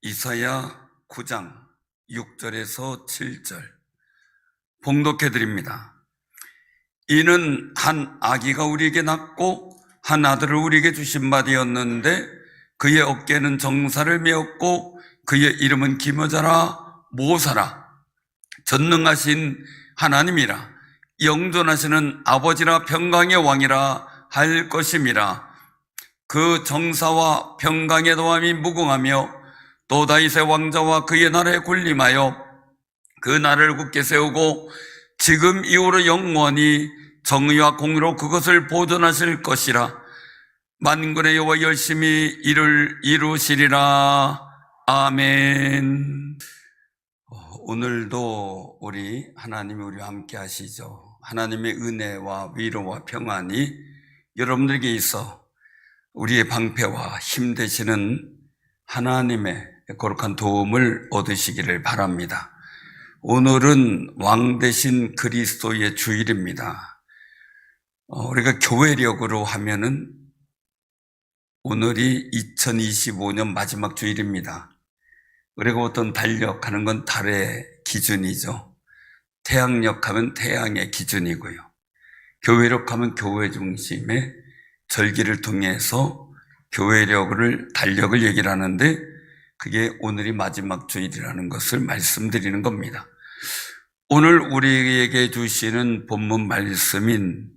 이사야 9장 6절에서 7절 봉독해 드립니다. 이는 한 아기가 우리에게 낳고 한 아들을 우리에게 주신 바 되었는데 그의 어깨는 정사를 메었고 그의 이름은 기묘자라 모사라 전능하신 하나님이라 영존하시는 아버지라 평강의 왕이라 할 것임이라. 그 정사와 평강의 도함이 무궁하며 또 다윗의 왕자와 그의 나라에 군림하여 그 나라를 굳게 세우고 지금 이후로 영원히 정의와 공의로 그것을 보존하실 것이라. 만군의 여호와 열심히 이를 이루시리라. 아멘. 오늘도 우리 하나님이 우리와 함께 하시죠. 하나님의 은혜와 위로와 평안이 여러분들에게 있어 우리의 방패와 힘 되시는 하나님의 거룩한 도움을 얻으시기를 바랍니다. 오늘은 왕 되신 그리스도의 주일입니다. 우리가 교회력으로 하면은 오늘이 2025년 마지막 주일입니다. 우리가 어떤 달력하는 건 달의 기준이죠. 태양력 하면 태양의 기준이고요. 교회력 하면 교회 중심의 절기를 통해서 교회력을, 달력을 얘기를 하는데 그게 오늘이 마지막 주일이라는 것을 말씀드리는 겁니다. 오늘 우리에게 주시는 본문 말씀인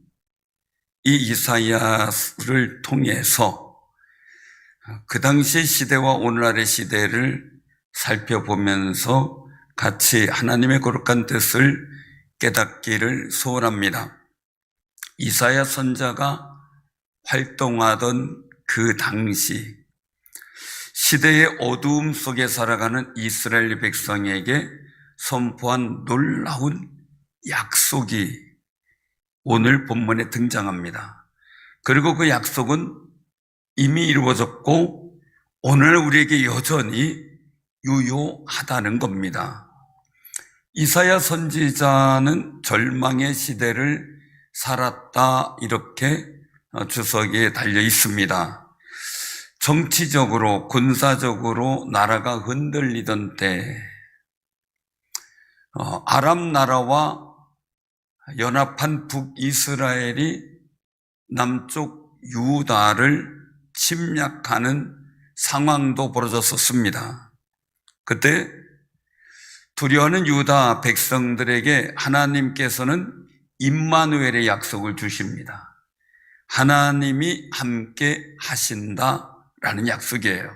이 이사야를 통해서 그 당시 시대와 오늘날의 시대를 살펴보면서 같이 하나님의 거룩한 뜻을 깨닫기를 소원합니다. 이사야 선자가 활동하던 그 당시 시대의 어두움 속에 살아가는 이스라엘 백성에게 선포한 놀라운 약속이 오늘 본문에 등장합니다. 그리고 그 약속은 이미 이루어졌고 오늘 우리에게 여전히 유효하다는 겁니다. 이사야 선지자는 절망의 시대를 살았다 이렇게 주석에 달려 있습니다. 정치적으로 군사적으로 나라가 흔들리던 때 아람 나라와 연합한 북이스라엘이 남쪽 유다를 침략하는 상황도 벌어졌었습니다. 그때 두려워하는 유다 백성들에게 하나님께서는 임마누엘의 약속을 주십니다. 하나님이 함께 하신다라는 약속이에요.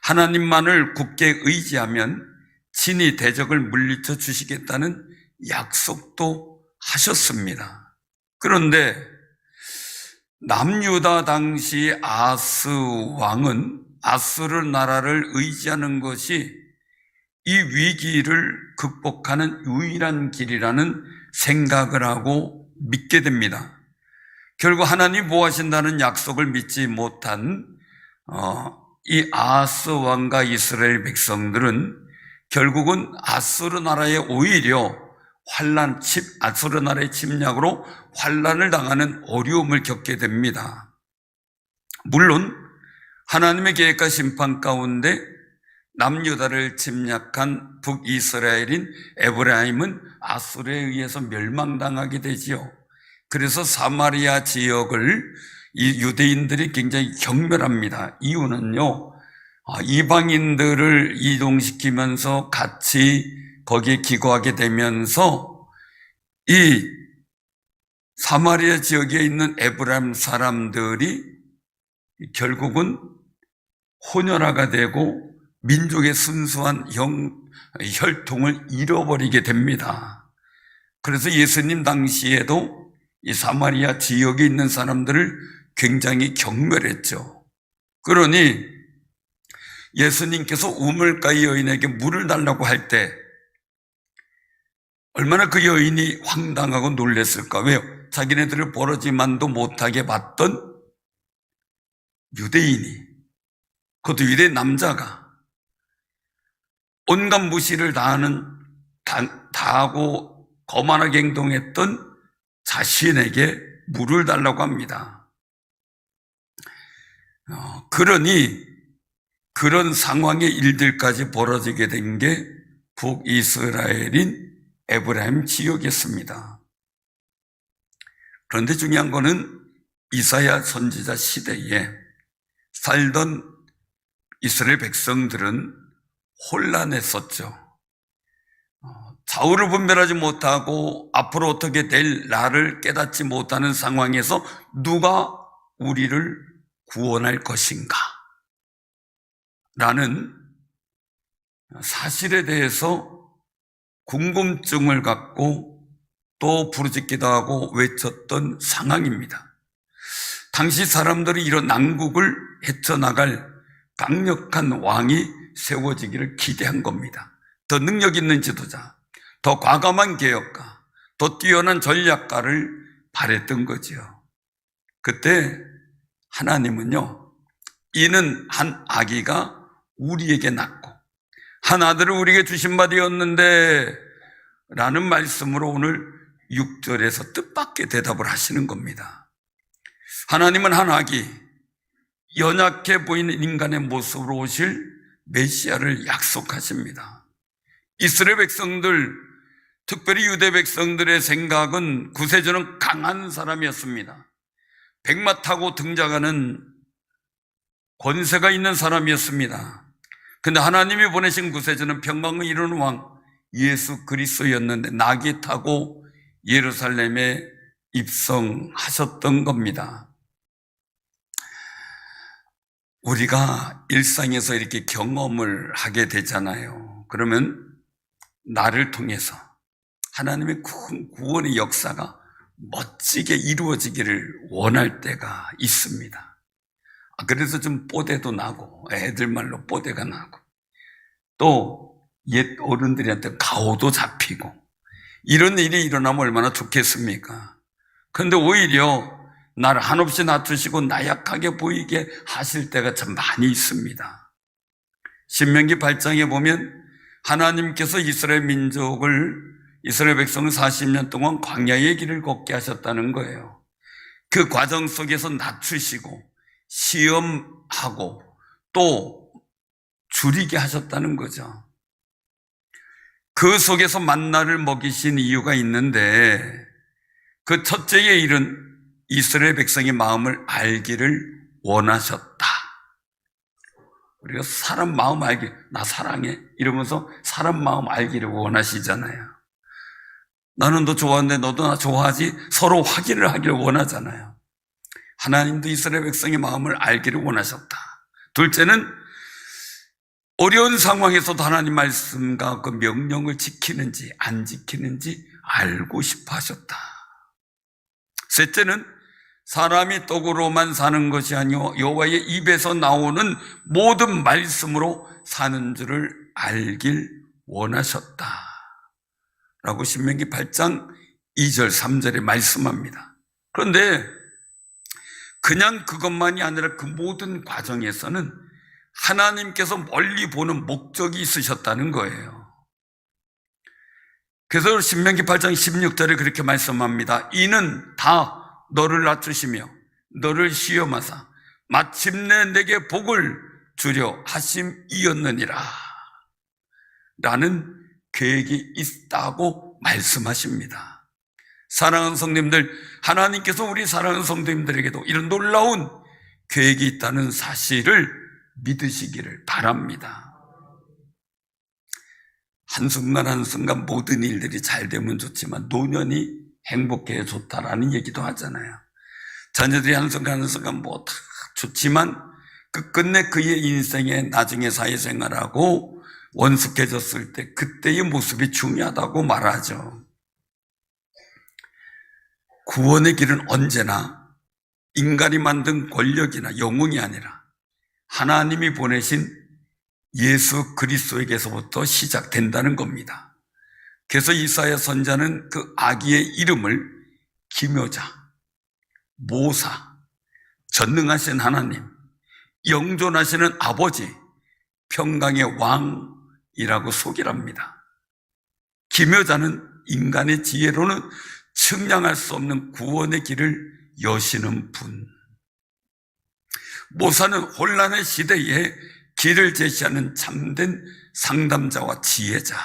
하나님만을 굳게 의지하면 친히 대적을 물리쳐 주시겠다는 약속도 하셨습니다. 그런데 남유다 당시 아스 왕은 아수르 나라를 의지하는 것이 이 위기를 극복하는 유일한 길이라는 생각을 하고 믿게 됩니다. 결국 하나님이 보호하신다는 약속을 믿지 못한 이 아하스 왕과 이스라엘 백성들은 결국은 아수르 나라에 오히려 아수르 나라의 침략으로 환난을 당하는 어려움을 겪게 됩니다. 물론 하나님의 계획과 심판 가운데 남유다를 침략한 북이스라엘인 에브라임은 아수르에 의해서 멸망당하게 되지요. 그래서 사마리아 지역을 이 유대인들이 굉장히 경멸합니다. 이유는요, 이방인들을 이동시키면서 같이 거기에 기거하게 되면서 이 사마리아 지역에 있는 에브라임 사람들이 결국은 혼혈화가 되고 민족의 순수한 혈통을 잃어버리게 됩니다. 그래서 예수님 당시에도 이 사마리아 지역에 있는 사람들을 굉장히 경멸했죠. 그러니 예수님께서 우물가의 여인에게 물을 달라고 할 때 얼마나 그 여인이 황당하고 놀랐을까. 왜요? 자기네들을 버러지만도 못하게 봤던 유대인이, 그것도 유대인 남자가 온갖 무시를 다하고 거만하게 행동했던 자신에게 물을 달라고 합니다. 그러니 그런 상황의 일들까지 벌어지게 된 게 북이스라엘인 에브라임 지역이었습니다. 그런데 중요한 거는 이사야 선지자 시대에 살던 이스라엘 백성들은 혼란했었죠. 좌우를 분별하지 못하고 앞으로 어떻게 될 나를 깨닫지 못하는 상황에서 누가 우리를 구원할 것인가? 라는 사실에 대해서 궁금증을 갖고 또 부르짖기도 하고 외쳤던 상황입니다. 당시 사람들이 이런 난국을 헤쳐나갈 강력한 왕이 세워지기를 기대한 겁니다. 더 능력 있는 지도자, 더 과감한 개혁가, 더 뛰어난 전략가를 바랬던 거죠. 그때 하나님은요, 이는 한 아기가 우리에게 낳고 한 아들을 우리에게 주신 바 되었는데 라는 말씀으로 오늘 6절에서 뜻밖의 대답을 하시는 겁니다. 하나님은 한 아기, 연약해 보이는 인간의 모습으로 오실 메시아를 약속하십니다. 이스라엘 백성들, 특별히 유대 백성들의 생각은 구세주는 강한 사람이었습니다. 백마 타고 등장하는 권세가 있는 사람이었습니다. 근데 하나님이 보내신 구세주는 평강을 이루는 왕 예수 그리스도였는데 나귀 타고 예루살렘에 입성하셨던 겁니다. 우리가 일상에서 이렇게 경험을 하게 되잖아요. 그러면 나를 통해서 하나님의 큰 구원의 역사가 멋지게 이루어지기를 원할 때가 있습니다. 그래서 좀 뽀대도 나고 애들 말로 뽀대가 나고 또 옛 어른들한테 가오도 잡히고 이런 일이 일어나면 얼마나 좋겠습니까? 그런데 오히려 나를 한없이 낮추시고 나약하게 보이게 하실 때가 참 많이 있습니다. 신명기 8장에 보면 하나님께서 이스라엘 민족을, 이스라엘 백성을 40년 동안 광야의 길을 걷게 하셨다는 거예요. 그 과정 속에서 낮추시고 시험하고 또 줄이게 하셨다는 거죠. 그 속에서 만나를 먹이신 이유가 있는데 그 첫째의 일은 이스라엘 백성의 마음을 알기를 원하셨다. 우리가 사람 마음 알기, 나 사랑해 이러면서 사람 마음 알기를 원하시잖아요. 나는 너 좋아하는데 너도 나 좋아하지? 서로 확인을 하기를 원하잖아요. 하나님도 이스라엘 백성의 마음을 알기를 원하셨다. 둘째는 어려운 상황에서도 하나님 말씀과 그 명령을 지키는지 안 지키는지 알고 싶어 하셨다. 셋째는 사람이 떡으로만 사는 것이 아니오 여호와의 입에서 나오는 모든 말씀으로 사는 줄을 알길 원하셨다 라고 신명기 8장 2절 3절에 말씀합니다. 그런데 그냥 그것만이 아니라 그 모든 과정에서는 하나님께서 멀리 보는 목적이 있으셨다는 거예요. 그래서 신명기 8장 16절에 그렇게 말씀합니다. 이는 다 너를 낮추시며 너를 시험하사 마침내 내게 복을 주려 하심이었느니라 라는 계획이 있다고 말씀하십니다. 사랑하는 성도님들, 하나님께서 우리 사랑하는 성도님들에게도 이런 놀라운 계획이 있다는 사실을 믿으시기를 바랍니다. 한순간 한순간 모든 일들이 잘 되면 좋지만 노년이 행복해야 좋다라는 얘기도 하잖아요. 자녀들이 한순간 한순간 뭐 다 좋지만 끝끝내 그의 인생에 나중에 사회생활하고 원숙해졌을 때 그때의 모습이 중요하다고 말하죠. 구원의 길은 언제나 인간이 만든 권력이나 영웅이 아니라 하나님이 보내신 예수 그리스도에게서부터 시작된다는 겁니다. 그래서 이사야 선지자는 그 아기의 이름을 기묘자, 모사, 전능하신 하나님, 영존하시는 아버지, 평강의 왕이라고 소개합니다. 기묘자는 인간의 지혜로는 측량할 수 없는 구원의 길을 여시는 분. 모사는 혼란의 시대에 길을 제시하는 참된 상담자와 지혜자,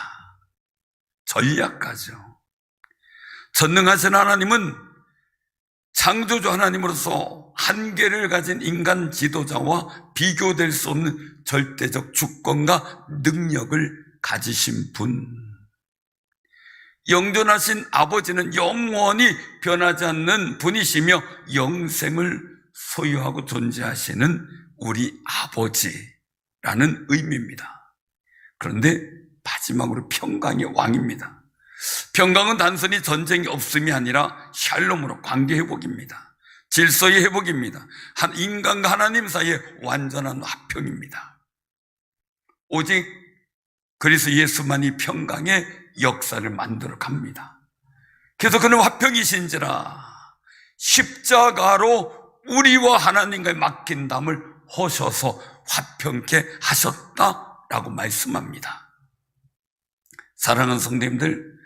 전략가죠. 전능하신 하나님은 창조주 하나님으로서 한계를 가진 인간 지도자와 비교될 수 없는 절대적 주권과 능력을 가지신 분. 영존하신 아버지는 영원히 변하지 않는 분이시며 영생을 소유하고 존재하시는 우리 아버지라는 의미입니다. 그런데 마지막으로 평강의 왕입니다. 평강은 단순히 전쟁이 없음이 아니라 샬롬으로 관계 회복입니다. 질서의 회복입니다. 인간과 하나님 사이의 완전한 화평입니다. 오직 그리스도 예수만이 평강의 역사를 만들어 갑니다. 그래서 그는 화평이신지라 십자가로 우리와 하나님과의 막힌 담을 허셔서 화평케 하셨다라고 말씀합니다. 사랑하는 성도님들,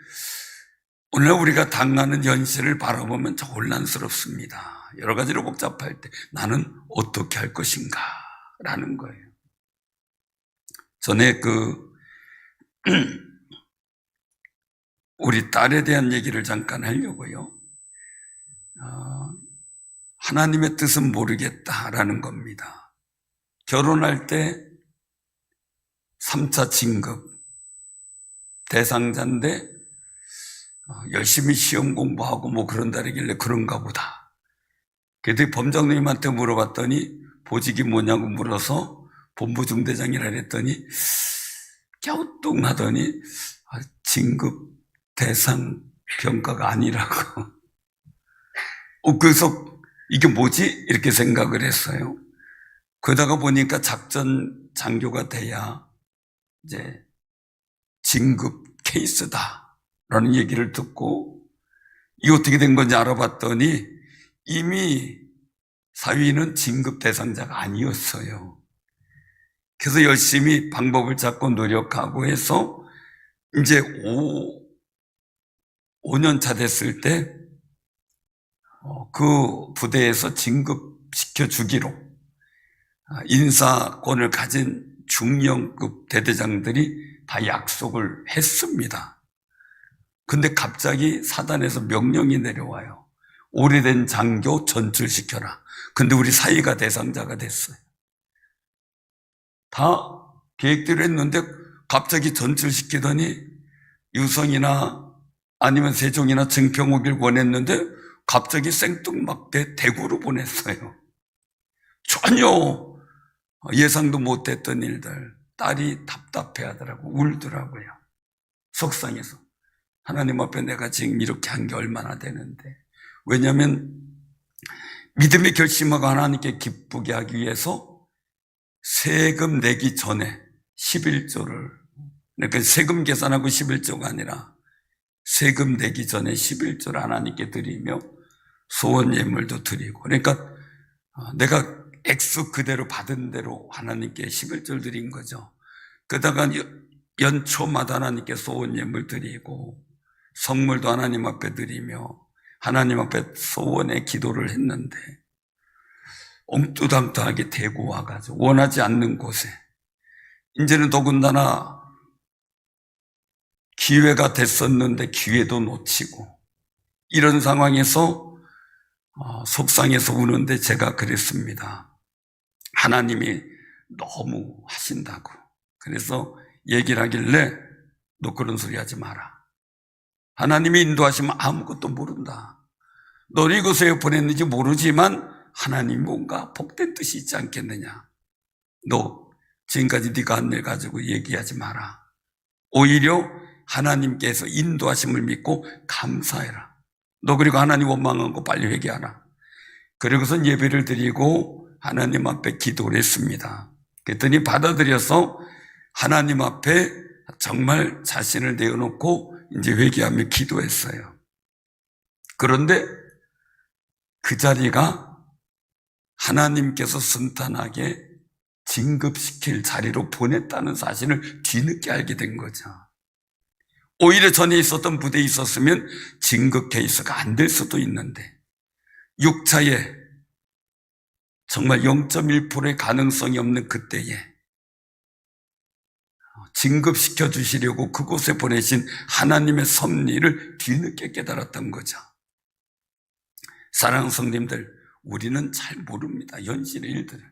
오늘 우리가 당하는 현실을 바라보면 참 혼란스럽습니다. 여러 가지로 복잡할 때 나는 어떻게 할 것인가 라는 거예요. 전에 우리 딸에 대한 얘기를 잠깐 하려고요. 하나님의 뜻은 모르겠다라는 겁니다. 결혼할 때 3차 진급 대상자인데 열심히 시험 공부하고 뭐 그런다길래 그런가 보다. 그랬더니 범장님한테 물어봤더니 보직이 뭐냐고 물어서 본부중대장이라 그랬더니 갸우뚱하더니 진급 대상 평가가 아니라고. 그래서 이게 뭐지? 이렇게 생각을 했어요. 그러다가 보니까 작전 장교가 돼야 이제 진급 케이스다 라는 얘기를 듣고 이게 어떻게 된 건지 알아봤더니 이미 사위는 진급 대상자가 아니었어요. 그래서 열심히 방법을 찾고 노력하고 해서 이제 5년 차 됐을 때 그 부대에서 진급시켜 주기로 인사권을 가진 중령급 대대장들이 다 약속을 했습니다. 근데 갑자기 사단에서 명령이 내려와요. 오래된 장교 전출시켜라. 근데 우리 사위가 대상자가 됐어요. 다 계획대로 했는데 갑자기 전출시키더니 유성이나 아니면 세종이나 증평 오길 원했는데 갑자기 생뚱맞게 대구로 보냈어요. 전혀 예상도 못했던 일들. 딸이 답답해하더라고, 울더라고요. 속상해서. 하나님 앞에 내가 지금 이렇게 한 게 얼마나 되는데. 왜냐하면 믿음의 결심하고 하나님께 기쁘게 하기 위해서 세금 내기 전에 11조를, 그러니까 세금 계산하고 11조가 아니라 세금 내기 전에 11조를 하나님께 드리며 소원 예물도 드리고, 그러니까 내가 액수 그대로 받은 대로 하나님께 11조를 드린 거죠. 그러다가 연초마다 하나님께 소원 예물 드리고 선물도 하나님 앞에 드리며 하나님 앞에 소원의 기도를 했는데 엉뚱당당하게 대구 와가지고 원하지 않는 곳에 이제는 더군다나 기회가 됐었는데 기회도 놓치고 이런 상황에서 속상해서 우는데 제가 그랬습니다. 하나님이 너무 하신다고. 그래서 얘기를 하길래 너 그런 소리 하지 마라. 하나님이 인도하시면 아무것도 모른다. 너를 이곳에 보냈는지 모르지만 하나님 뭔가 복된 뜻이 있지 않겠느냐. 너 지금까지 네가 한 일 가지고 얘기하지 마라. 오히려 하나님께서 인도하심을 믿고 감사해라. 너 그리고 하나님 원망한 거 빨리 회개하라. 그리고선 예배를 드리고 하나님 앞에 기도를 했습니다. 그랬더니 받아들여서 하나님 앞에 정말 자신을 내어놓고 이제 회개하며 기도했어요. 그런데 그 자리가 하나님께서 순탄하게 진급시킬 자리로 보냈다는 사실을 뒤늦게 알게 된 거죠. 오히려 전에 있었던 부대에 있었으면 진급 케이스가 안 될 수도 있는데 6차에 정말 0.1%의 가능성이 없는 그때에 진급시켜 주시려고 그곳에 보내신 하나님의 섭리를 뒤늦게 깨달았던 거죠. 사랑하는 성님들, 우리는 잘 모릅니다, 현실의 일들을.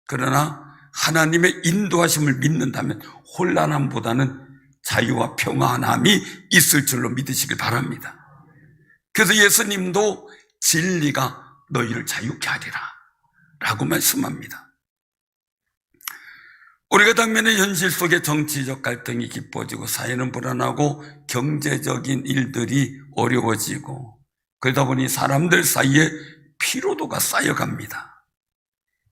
그러나 하나님의 인도하심을 믿는다면 혼란함보다는 자유와 평안함이 있을 줄로 믿으시길 바랍니다. 그래서 예수님도 진리가 너희를 자유케 하리라 라고 말씀합니다. 우리가 당면의 현실 속에 정치적 갈등이 깊어지고 사회는 불안하고 경제적인 일들이 어려워지고 그러다 보니 사람들 사이에 피로도가 쌓여갑니다.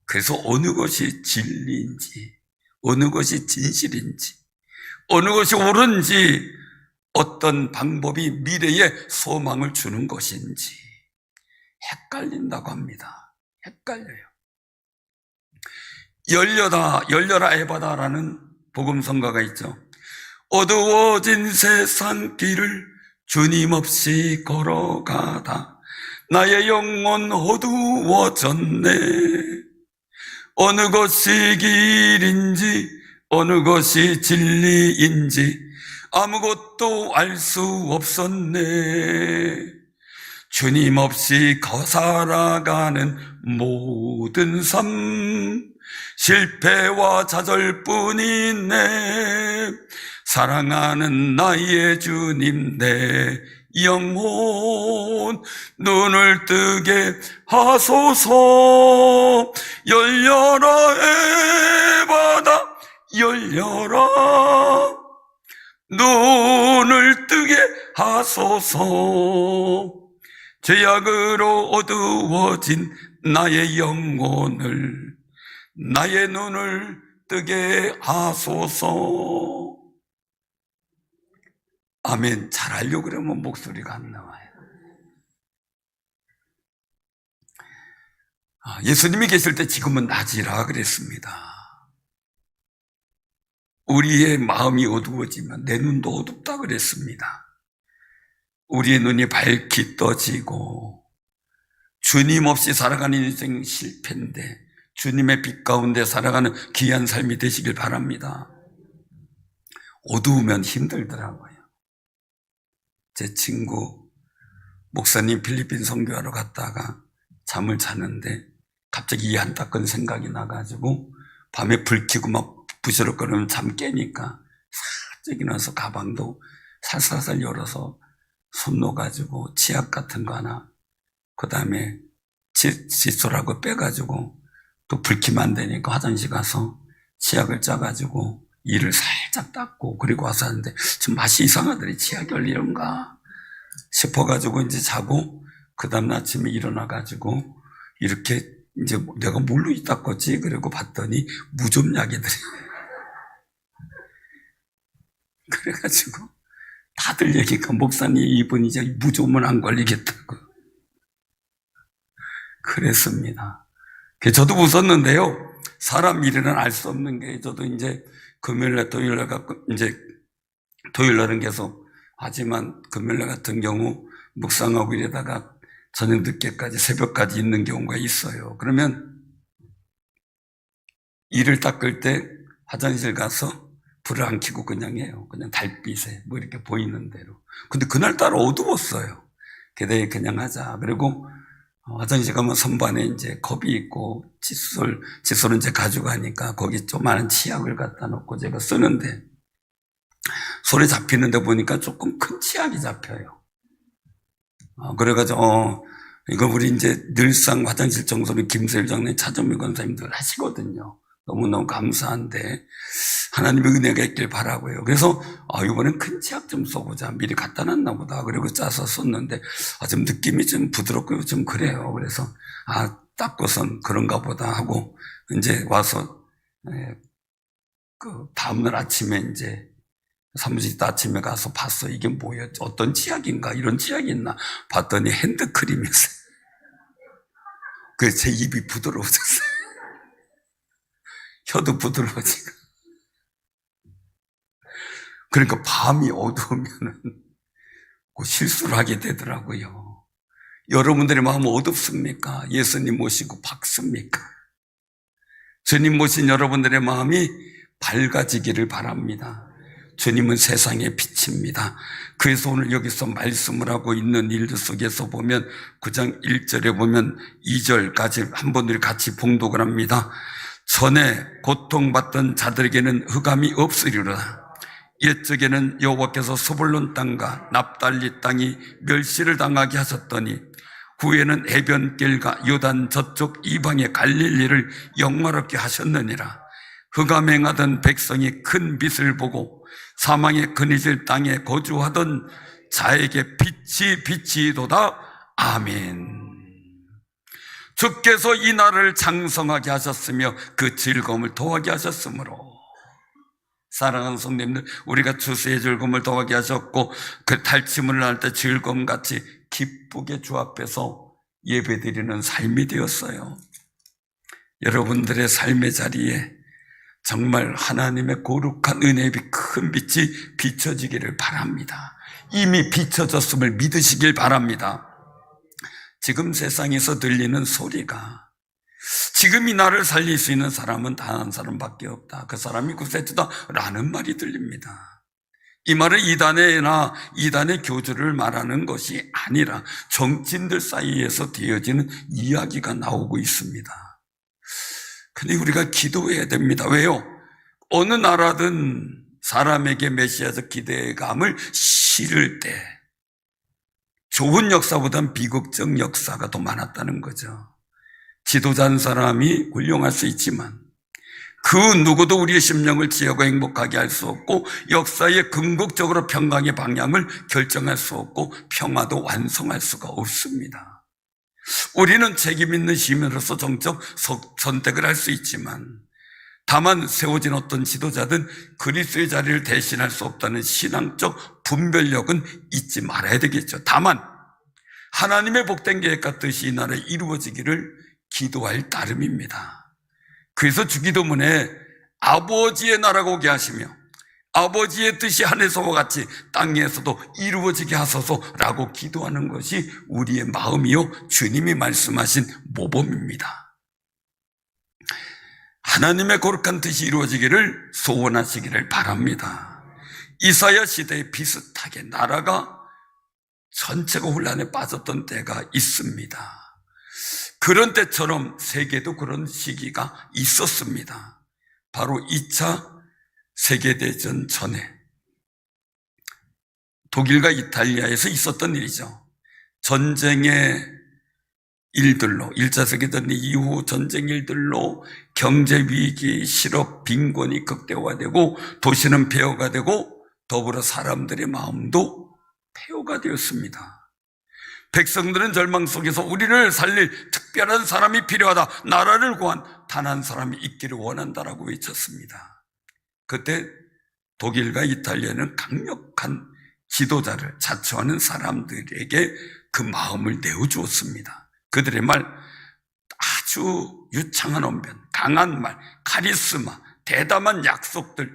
그래서 어느 것이 진리인지, 어느 것이 진실인지, 어느 것이 옳은지, 어떤 방법이 미래에 소망을 주는 것인지 헷갈린다고 합니다. 헷갈려요. 열려라 에바다라는 복음성가가 있죠. 어두워진 세상 길을 주님 없이 걸어가다 나의 영혼 어두워졌네. 어느 것이 길인지 어느 것이 진리인지 아무것도 알 수 없었네. 주님 없이 살아가는 모든 삶 실패와 좌절뿐이네. 사랑하는 나의 주님 내 영혼 눈을 뜨게 하소서. 열려라 에바다 열려라 눈을 뜨게 하소서. 죄악으로 어두워진 나의 영혼을 나의 눈을 뜨게 하소서. 아멘. 잘하려고 그러면 목소리가 안 나와요. 예수님이 계실 때 지금은 낮이라 그랬습니다. 우리의 마음이 어두워지면 내 눈도 어둡다 그랬습니다. 우리의 눈이 밝게 떠지고 주님 없이 살아가는 인생 실패인데 주님의 빛 가운데 살아가는 귀한 삶이 되시길 바랍니다. 어두우면 힘들더라고요. 제 친구 목사님 필리핀 선교하러 갔다가 잠을 자는데 갑자기 이 안타까운 생각이 나가지고 밤에 불 켜고 막 부스럭거리면 잠 깨니까 살짝 일어나서 가방도 살살살 열어서 손 넣어가지고 치약 같은 거 하나, 그 다음에 칫솔하고 빼가지고 또 불 켜면 안 되니까 화장실 가서 치약을 짜가지고 이를 살짝 닦고 그리고 와서 하는데 좀 맛이 이상하더니 치약이 열리는가 싶어가지고 이제 자고 그 다음날 아침에 일어나가지고 이렇게 이제 내가 뭘로 닦았지? 그리고 봤더니 무좀약이더래. 그래가지고 다들 얘기니까 목사님 이분이 이제 무좀은 안 걸리겠다고 그랬습니다. 저도 웃었는데요. 사람 일에는 알 수 없는 게 저도 이제 금요일날 토요일날 갖고 이제 토요일날은 계속 하지만 금요일날 같은 경우 묵상하고 이러다가 저녁 늦게까지 새벽까지 있는 경우가 있어요. 그러면 이를 닦을 때 화장실 가서 불을 안 켜고 그냥 해요. 그냥 달빛에 뭐 이렇게 보이는 대로. 근데 그날따라 어두웠어요. 그래 그냥 하자. 그리고 화장실 가면 선반에 이제 컵이 있고 칫솔은 이제 가져가니까 거기 조그마한 치약을 갖다 놓고 제가 쓰는데 손에 잡히는데 보니까 조금 큰 치약이 잡혀요. 그래가지고 이거 우리 이제 늘상 화장실 청소는 김세일 장로님, 차정미 권사님들 하시거든요. 너무너무 감사한데 하나님의 은혜가 있길 바라고요. 그래서 이번엔 큰 치약 좀 써보자. 미리 갖다 놨나 보다. 그리고 짜서 썼는데 좀 느낌이 좀 부드럽고 좀 그래요. 그래서 닦고선 그런가 보다 하고 이제 와서 그 다음날 아침에 이제 사무실 아침에 가서 봤어. 이게 뭐야? 어떤 치약인가? 이런 치약이 있나? 봤더니 핸드크림이었어요. 그래서 제 입이 부드러워졌어요. 혀도 부드러워지고. 그러니까 밤이 어두우면은 실수를 하게 되더라고요. 여러분들의 마음은 어둡습니까? 예수님 모시고 밝습니까? 주님 모신 여러분들의 마음이 밝아지기를 바랍니다. 주님은 세상의 빛입니다. 그래서 오늘 여기서 말씀을 하고 있는 일들 속에서 보면 9장 1절에 보면 2절까지 한 번들 같이 봉독을 합니다. 전에 고통받던 자들에게는 흑암이 없으리로다. 옛적에는 여호와께서 스불론 땅과 납달리 땅이 멸시를 당하게 하셨더니 후에는 해변길과 요단 저쪽 이방의 갈릴리를 영화롭게 하셨느니라. 흑암 행하던 백성이 큰 빛을 보고 사망의 그니질 땅에 거주하던 자에게 빛이 비치도다. 아멘. 주께서 이 나라를 장성하게 하셨으며 그 즐거움을 더하게 하셨으므로. 사랑하는 성도님들, 우리가 주수의 즐거움을 더하게 하셨고 그 탈취문을 할 때 즐거움같이 기쁘게 주 앞에서 예배드리는 삶이 되었어요. 여러분들의 삶의 자리에 정말 하나님의 거룩한 은혜의 큰 빛이 비춰지기를 바랍니다. 이미 비춰졌음을 믿으시길 바랍니다. 지금 세상에서 들리는 소리가 지금 이 나를 살릴 수 있는 사람은 단 한 사람밖에 없다. 그 사람이 구세주다 라는 말이 들립니다. 이 말은 이단의 교주를 말하는 것이 아니라 정치인들 사이에서 되어지는 이야기가 나오고 있습니다. 근데 우리가 기도해야 됩니다. 왜요? 어느 나라든 사람에게 메시아적 기대감을 실을 때 좋은 역사보단 비극적 역사가 더 많았다는 거죠. 지도자인 사람이 훌륭할 수 있지만 그 누구도 우리의 심령을 지혜하고 행복하게 할 수 없고 역사의 궁극적으로 평강의 방향을 결정할 수 없고 평화도 완성할 수가 없습니다. 우리는 책임 있는 시민으로서 정적 선택을 할 수 있지만 다만 세워진 어떤 지도자든 그리스도의 자리를 대신할 수 없다는 신앙적 분별력은 잊지 말아야 되겠죠. 다만 하나님의 복된 계획과 뜻이 이 나라에 이루어지기를 기도할 따름입니다. 그래서 주기도문에 아버지의 나라가 오게 하시며 아버지의 뜻이 하늘에서와 같이 땅에서도 이루어지게 하소서라고 기도하는 것이 우리의 마음이요 주님이 말씀하신 모범입니다. 하나님의 거룩한 뜻이 이루어지기를 소원하시기를 바랍니다. 이사야 시대에 비슷하게 나라가 전체가 혼란에 빠졌던 때가 있습니다. 그런 때처럼 세계도 그런 시기가 있었습니다. 바로 2차 세계대전 전에 독일과 이탈리아에서 있었던 일이죠. 전쟁의 일들로 1차 세계대전 이후 전쟁 일들로 경제위기, 실업, 빈곤이 극대화되고 도시는 폐허가 되고 더불어 사람들의 마음도 폐허가 되었습니다. 백성들은 절망 속에서 우리를 살릴 특별한 사람이 필요하다. 나라를 구한 단 한 사람이 있기를 원한다라고 외쳤습니다. 그때 독일과 이탈리아는 강력한 지도자를 자처하는 사람들에게 그 마음을 내어주었습니다. 그들의 말, 아주 유창한 언변, 강한 말, 카리스마, 대담한 약속들,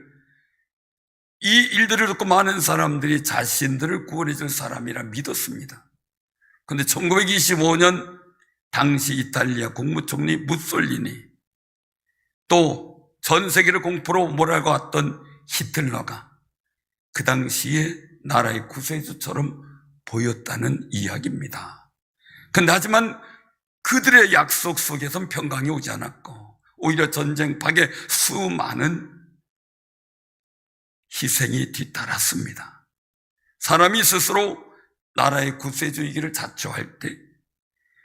이 일들을 듣고 많은 사람들이 자신들을 구원해 줄 사람이라 믿었습니다. 그런데 1925년 당시 이탈리아 국무총리 무솔리니 또 전 세계를 공포로 몰아갔던 히틀러가 그 당시에 나라의 구세주처럼 보였다는 이야기입니다. 그런데 하지만 그들의 약속 속에선 평강이 오지 않았고 오히려 전쟁 파괴 수많은 희생이 뒤따랐습니다. 사람이 스스로 나라의 구세주이기를 자처할 때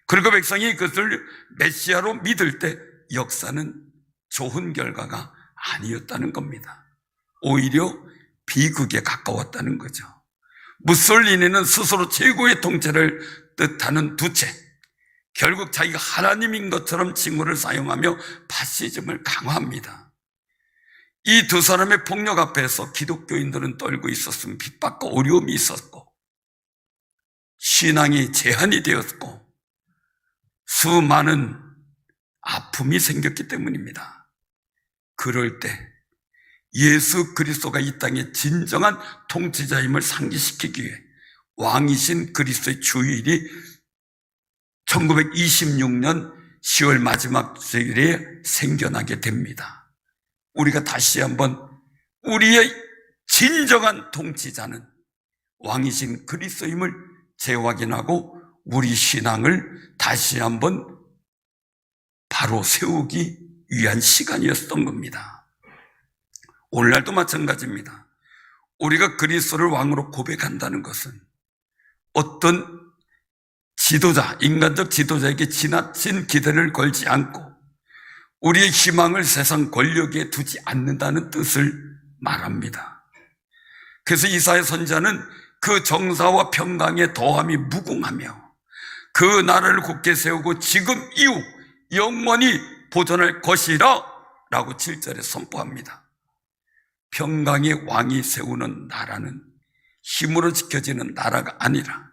그리고 백성이 그것을 메시아로 믿을 때 역사는 좋은 결과가 아니었다는 겁니다. 오히려 비극에 가까웠다는 거죠. 무솔리니는 스스로 최고의 통치를 뜻하는 두체, 결국 자기가 하나님인 것처럼 칭호를 사용하며 파시즘을 강화합니다. 이 두 사람의 폭력 앞에서 기독교인들은 떨고 있었으면 핍박과 어려움이 있었고 신앙이 제한이 되었고 수많은 아픔이 생겼기 때문입니다. 그럴 때 예수 그리스도가 이 땅의 진정한 통치자임을 상기시키기 위해 왕이신 그리스도의 주일이 1926년 10월 마지막 주일에 생겨나게 됩니다. 우리가 다시 한번 우리의 진정한 통치자는 왕이신 그리스도임을 재확인하고 우리 신앙을 다시 한번 바로 세우기 위한 시간이었던 겁니다. 오늘날도 마찬가지입니다. 우리가 그리스도를 왕으로 고백한다는 것은 어떤 지도자, 인간적 지도자에게 지나친 기대를 걸지 않고 우리의 희망을 세상 권력에 두지 않는다는 뜻을 말합니다. 그래서 이사야 선지자는 그 정사와 평강의 더함이 무궁하며 그 나라를 굳게 세우고 지금 이후 영원히 보존할 것이라 라고 7절에 선포합니다. 평강의 왕이 세우는 나라는 힘으로 지켜지는 나라가 아니라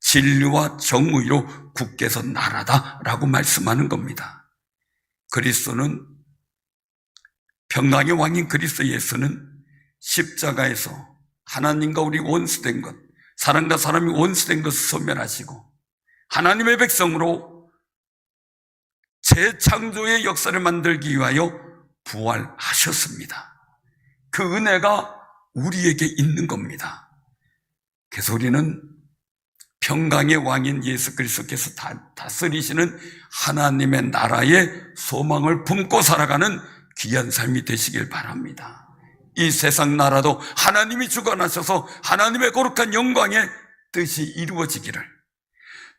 진리와 정의로 굳게 선 나라다라고 말씀하는 겁니다. 그리스도는, 평강의 왕인 그리스도 예수는 십자가에서 하나님과 우리 원수된 것, 사람과 사람이 원수된 것을 소멸하시고 하나님의 백성으로 재창조의 역사를 만들기 위하여 부활하셨습니다. 그 은혜가 우리에게 있는 겁니다. 그래서 우리는 평강의 왕인 예수 그리스도께서 다스리시는 하나님의 나라의 소망을 품고 살아가는 귀한 삶이 되시길 바랍니다. 이 세상 나라도 하나님이 주관하셔서 하나님의 거룩한 영광의 뜻이 이루어지기를,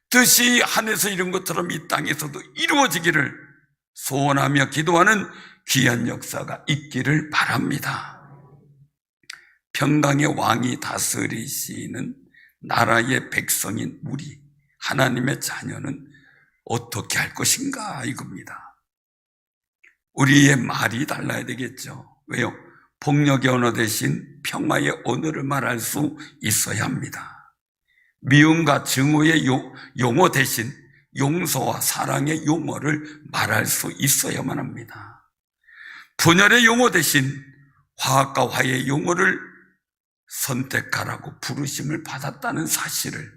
뜻이 하늘에서 이룬 것처럼 이 땅에서도 이루어지기를 소원하며 기도하는 귀한 역사가 있기를 바랍니다. 평강의 왕이 다스리시는 나라의 백성인 우리 하나님의 자녀는 어떻게 할 것인가 이겁니다. 우리의 말이 달라야 되겠죠. 왜요? 폭력의 언어 대신 평화의 언어를 말할 수 있어야 합니다. 미움과 증오의 용어 대신 용서와 사랑의 용어를 말할 수 있어야만 합니다. 분열의 용어 대신 화합과 화해의 용어를 선택하라고 부르심을 받았다는 사실을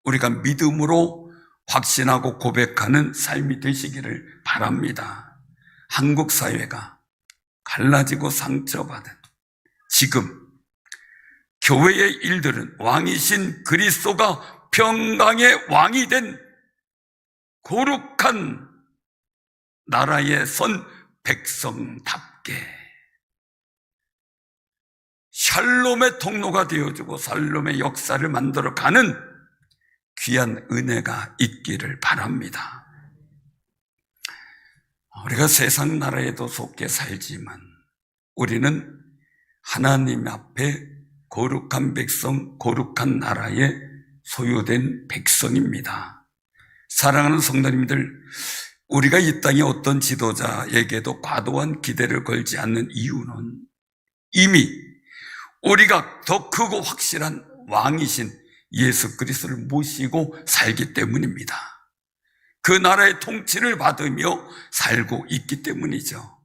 우리가 믿음으로 확신하고 고백하는 삶이 되시기를 바랍니다. 한국 사회가 갈라지고 상처받은 지금 교회의 일들은 왕이신 그리스도가 평강의 왕이 된 거룩한 나라에 선 백성답게 샬롬의 통로가 되어주고 샬롬의 역사를 만들어가는 귀한 은혜가 있기를 바랍니다. 우리가 세상 나라에도 속해 살지만 우리는 하나님 앞에 거룩한 백성, 거룩한 나라에 소유된 백성입니다. 사랑하는 성도님들, 우리가 이 땅의 어떤 지도자에게도 과도한 기대를 걸지 않는 이유는 이미 우리가 더 크고 확실한 왕이신 예수 그리스도를 모시고 살기 때문입니다. 그 나라의 통치를 받으며 살고 있기 때문이죠.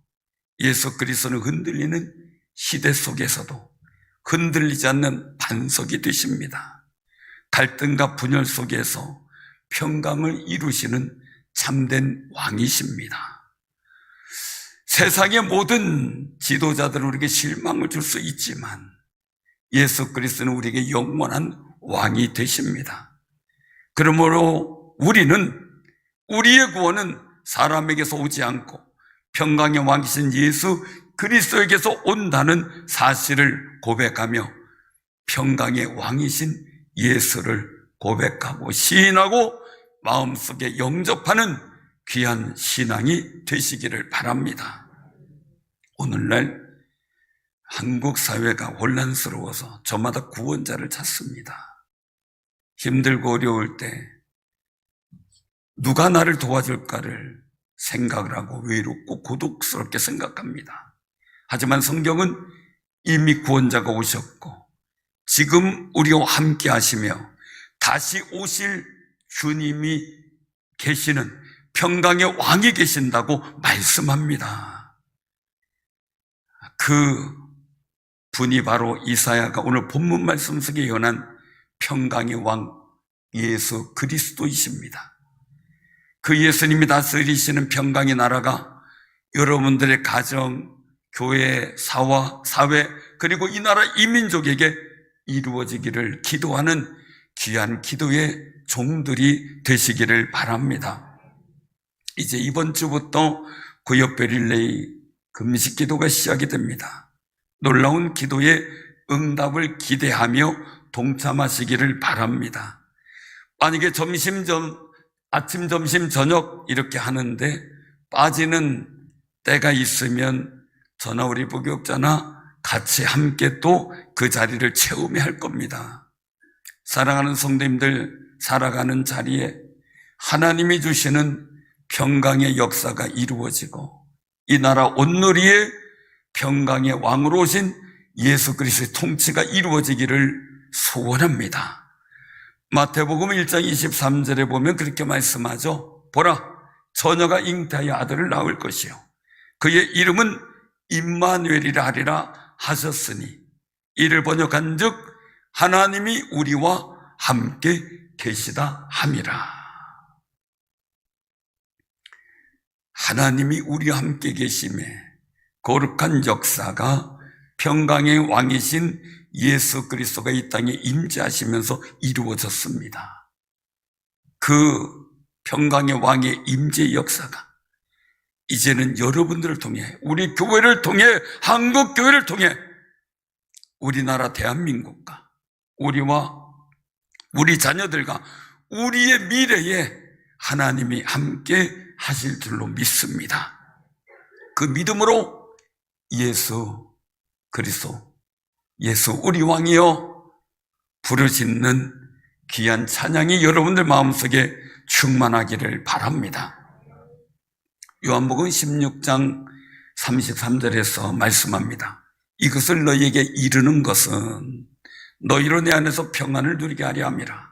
예수 그리스도는 흔들리는 시대 속에서도 흔들리지 않는 반석이 되십니다. 갈등과 분열 속에서 평강을 이루시는 참된 왕이십니다. 세상의 모든 지도자들은 우리에게 실망을 줄 수 있지만 예수 그리스도는 우리에게 영원한 왕이 되십니다. 그러므로 우리는 우리의 구원은 사람에게서 오지 않고 평강의 왕이신 예수 그리스도에게서 온다는 사실을 고백하며 평강의 왕이신 예수를 고백하고 시인하고 마음속에 영접하는 귀한 신앙이 되시기를 바랍니다. 오늘날 한국 사회가 혼란스러워서 저마다 구원자를 찾습니다. 힘들고 어려울 때 누가 나를 도와줄까를 생각을 하고 외롭고 고독스럽게 생각합니다. 하지만 성경은 이미 구원자가 오셨고 지금 우리와 함께 하시며 다시 오실 주님이 계시는 평강의 왕이 계신다고 말씀합니다. 그 분이 바로 이사야가 오늘 본문 말씀 속에 예언한 평강의 왕 예수 그리스도이십니다. 그 예수님이 다스리시는 평강의 나라가 여러분들의 가정, 교회, 사회, 그리고 이 나라 이민족에게 이루어지기를 기도하는 귀한 기도의 종들이 되시기를 바랍니다. 이제 이번 주부터 구역별 릴레이 금식 기도가 시작이 됩니다. 놀라운 기도의 응답을 기대하며 동참하시기를 바랍니다. 만약에 아침, 점심, 저녁 이렇게 하는데 빠지는 때가 있으면 저나 우리 부교육자나 같이 함께 또 그 자리를 채우며 할 겁니다. 사랑하는 성도님들, 살아가는 자리에 하나님이 주시는 평강의 역사가 이루어지고 이 나라 온누리에 평강의 왕으로 오신 예수 그리스도의 통치가 이루어지기를 소원합니다. 마태복음 1장 23절에 보면 그렇게 말씀하죠. 보라, 처녀가 잉태하여 아들을 낳을 것이요 그의 이름은 임마누엘이라 하리라 하셨으니 이를 번역한즉 하나님이 우리와 함께 계시다 함이라. 하나님이 우리와 함께 계심에 거룩한 역사가 평강의 왕이신 예수 그리스도가 이 땅에 임재하시면서 이루어졌습니다. 그 평강의 왕의 임재 역사가 이제는 여러분들을 통해, 우리 교회를 통해, 한국 교회를 통해 우리나라 대한민국과 우리와 우리 자녀들과 우리의 미래에 하나님이 함께 하실 줄로 믿습니다. 그 믿음으로 예수 그리스도, 예수 우리 왕이여 부르짖는 귀한 찬양이 여러분들 마음속에 충만하기를 바랍니다. 요한복음 16장 33절에서 말씀합니다. 이것을 너희에게 이르는 것은 너희로 내 안에서 평안을 누리게 하려 함이라.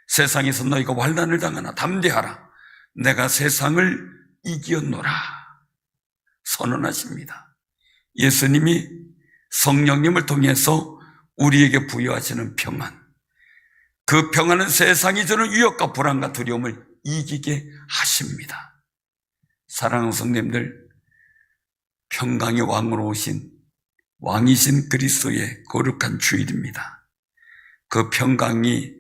세상에서 너희가 환난을 당하나 담대하라. 내가 세상을 이기었노라. 선언하십니다. 예수님이 성령님을 통해서 우리에게 부여하시는 평안, 그 평안은 세상이 주는 위협과 불안과 두려움을 이기게 하십니다. 사랑하는 성도님들, 평강의 왕으로 오신 왕이신 그리스도의 거룩한 주일입니다. 그 평강의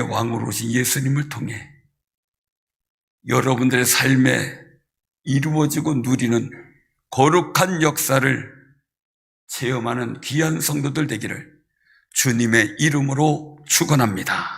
왕으로 오신 예수님을 통해 여러분들의 삶에 이루어지고 누리는 거룩한 역사를 체험하는 귀한 성도들 되기를 주님의 이름으로 축원합니다.